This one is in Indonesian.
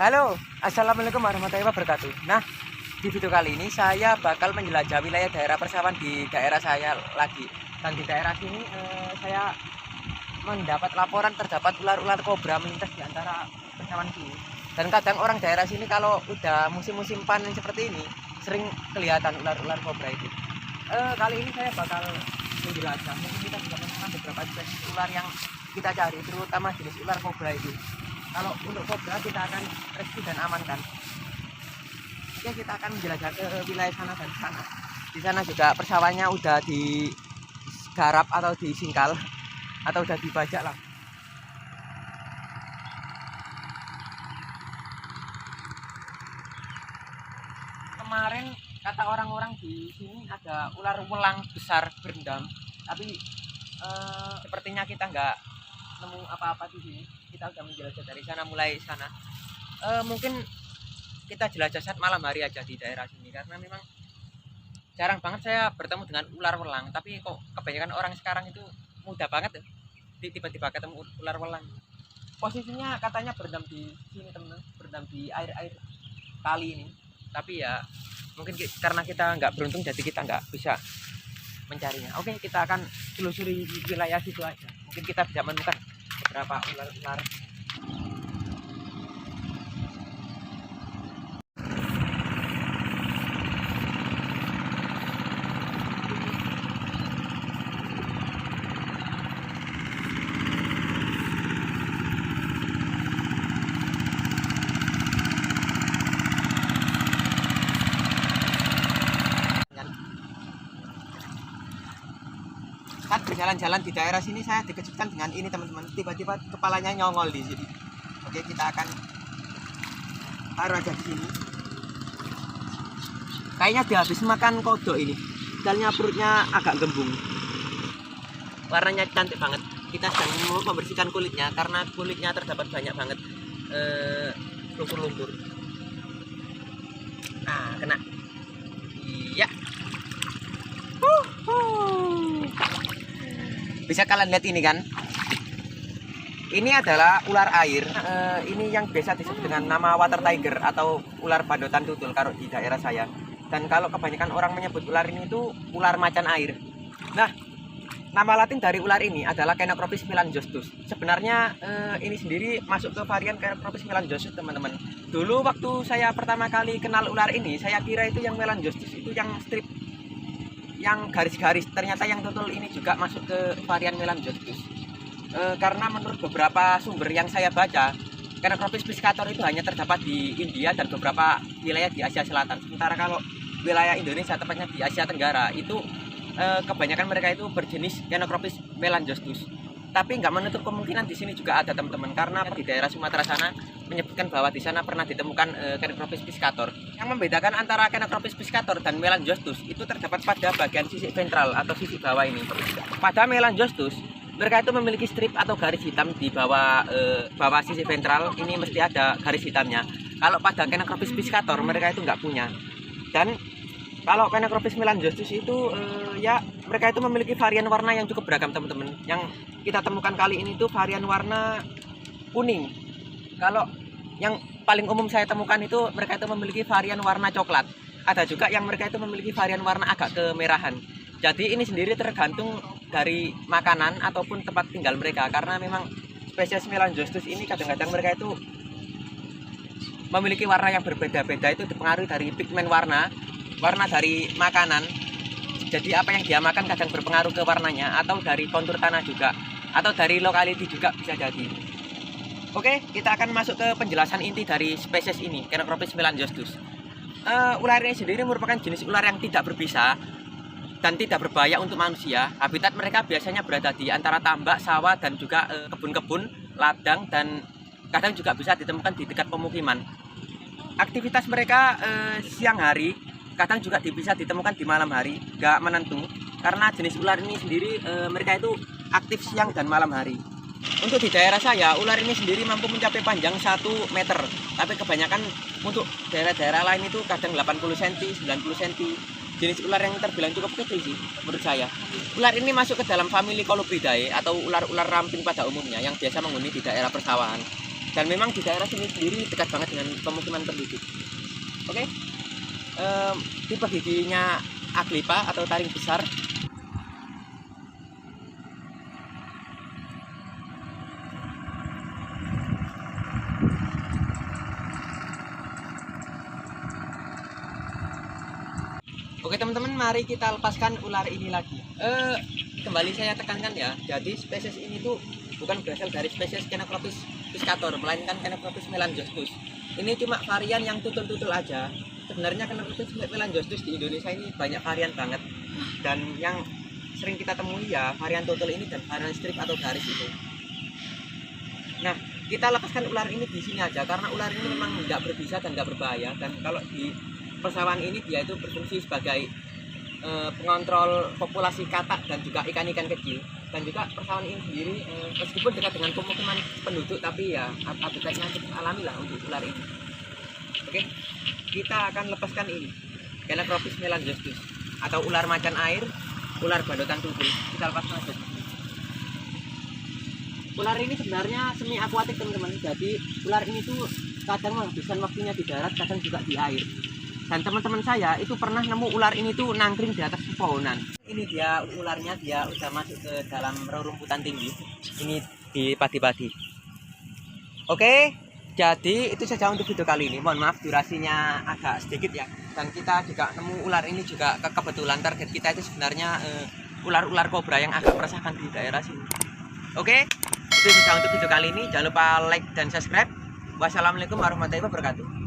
Halo, assalamualaikum warahmatullahi wabarakatuh. Nah, di video kali ini saya bakal menjelajah wilayah daerah persawahan di daerah saya lagi. Dan di daerah sini saya mendapat laporan terdapat ular-ular kobra melintas di antara persawahan sini. Dan kadang orang daerah sini kalau udah musim-musim panen seperti ini sering kelihatan ular-ular kobra itu. Kali ini saya bakal menjelajah. Mungkin kita bisa menemukan beberapa spesies ular yang kita cari, terutama jenis ular kobra itu. Kalau untuk kobra kita akan rescue dan amankan. Oke, kita akan menjelajah ke wilayah sana dan sana. Di sana juga persawahannya udah digarap atau disingkal atau udah dibajak lah. Kemarin kata orang-orang di sini ada ular welang besar berendam, tapi sepertinya kita nggak nemu apa-apa di sini. Kita udah menjelajah dari sana, mulai sana. Mungkin kita jelajah saat malam hari aja di daerah sini, karena memang jarang banget saya bertemu dengan ular welang. Tapi kok kebanyakan orang sekarang itu mudah banget ya tiba-tiba ketemu ular welang. Posisinya katanya berendam di sini teman, berendam di air kali ini. Tapi ya mungkin karena kita nggak beruntung jadi kita nggak bisa mencarinya. Oke, kita akan telusuri wilayah situ aja. Mungkin kita bisa menemukan beberapa ular-ular. Saat berjalan-jalan di daerah sini saya dikejutkan dengan ini teman-teman, tiba-tiba kepalanya nyongol di sini. Oke, kita akan taruh aja di sini. Kayaknya dia habis makan kodok ini, dalnya perutnya agak gembung. Warnanya cantik banget. Kita sedang membersihkan kulitnya karena kulitnya terdapat banyak banget lumpur-lumpur. Nah, kena. Iya. Bisa kalian lihat ini kan, ini adalah ular air. Ini yang biasa disebut dengan nama water tiger atau ular badotan tutul kalau di daerah saya. Dan kalau kebanyakan orang menyebut ular ini itu ular macan air. Nah, nama latin dari ular ini adalah Caenorhabis melanjostus. Sebenarnya ini sendiri masuk ke varian Caenorhabis melanjostus teman-teman. Dulu waktu saya pertama kali kenal ular ini, saya kira itu yang melanjostus itu yang strip, yang garis-garis. Ternyata yang tutul ini juga masuk ke varian melanjostus. Karena menurut beberapa sumber yang saya baca, Caenorhabis piscator itu hanya terdapat di India dan beberapa wilayah di Asia Selatan. Sementara kalau wilayah Indonesia, tepatnya di Asia Tenggara, itu kebanyakan mereka itu berjenis Caenorhabis melanjostus. Tapi nggak menutup kemungkinan di sini juga ada teman-teman, karena di daerah Sumatera sana menyebutkan bahwa di sana pernah ditemukan Caenorhabis piscator. Yang membedakan antara Caenorhabis piscator dan melanjostus itu terdapat pada bagian sisi ventral atau sisi bawah ini. Pada melanjostus mereka itu memiliki strip atau garis hitam di bawah bawah sisi ventral ini, mesti ada garis hitamnya. Kalau pada Caenorhabis piscator mereka itu nggak punya. Dan kalau Caenorhabis melanjostus itu ya mereka itu memiliki varian warna yang cukup beragam teman-teman. Yang kita temukan kali ini tuh varian warna kuning. Kalau yang paling umum saya temukan itu mereka itu memiliki varian warna coklat. Ada juga yang mereka itu memiliki varian warna agak kemerahan. Jadi ini sendiri tergantung dari makanan ataupun tempat tinggal mereka, karena memang spesies melanjostus ini kadang-kadang mereka itu memiliki warna yang berbeda-beda. Itu dipengaruhi dari pigmen warna dari makanan. Jadi apa yang dia makan kadang berpengaruh ke warnanya, atau dari kontur tanah juga, atau dari lokality juga bisa jadi. Oke, kita akan masuk ke penjelasan inti dari spesies ini, Caenorhabis melanjostus. Ular ini sendiri merupakan jenis ular yang tidak berbisa dan tidak berbahaya untuk manusia. Habitat mereka biasanya berada di antara tambak, sawah, dan juga kebun-kebun, ladang, dan kadang juga bisa ditemukan di dekat pemukiman. Aktivitas mereka siang hari, kadang juga bisa ditemukan di malam hari, gak menentu. Karena jenis ular ini sendiri mereka itu aktif siang dan malam hari. Untuk di daerah saya, ular ini sendiri mampu mencapai panjang 1 meter. Tapi kebanyakan untuk daerah-daerah lain itu kadang 80 cm, 90 cm. Jenis ular yang terbilang cukup kecil sih menurut saya. Ular ini masuk ke dalam famili Colubridae atau ular-ular ramping pada umumnya yang biasa menghuni di daerah persawahan. Dan memang di daerah sini sendiri dekat banget dengan pemukiman penduduk. Oke, tipe giginya Aglipa atau taring besar. Oke teman-teman, mari kita lepaskan ular ini lagi. Kembali saya tekankan ya, jadi spesies ini tuh bukan berasal dari spesies Kenocropis piscator, melainkan Kenocropis melanjostus. Ini cuma varian yang tutul-tutul aja. Sebenarnya Kenocropis melanjostus di Indonesia ini banyak varian banget. Dan yang sering kita temui ya varian tutul ini dan varian strip atau garis itu. Nah, kita lepaskan ular ini di sini aja karena ular ini memang nggak berbisa dan nggak berbahaya. Dan kalau di persawahan ini dia itu berfungsi sebagai pengontrol populasi katak dan juga ikan-ikan kecil. Dan juga persawahan ini sendiri meskipun dekat dengan pemukiman penduduk, tapi ya habitatnya cukup alami lah untuk ular ini. Oke, kita akan lepaskan ini Kenocropis melanjostus atau ular macan air, ular badotan tutul. Kita lepaskan aja. Ular ini sebenarnya semi akuatik teman-teman. Jadi ular ini tuh kadang menghabiskan waktunya di darat, kadang juga di air. Dan teman-teman saya itu pernah nemu ular ini tuh nangkring di atas pepohonan. Ini dia ularnya, dia udah masuk ke dalam rerumputan tinggi. Ini di padi-padi. Oke, jadi itu saja untuk video kali ini. Mohon maaf durasinya agak sedikit ya. Dan kita juga nemu ular ini juga kebetulan target kita itu sebenarnya ular-ular kobra yang agak meresahkan di daerah sini. Oke, itu saja untuk video kali ini. Jangan lupa like dan subscribe. Wassalamualaikum warahmatullahi wabarakatuh.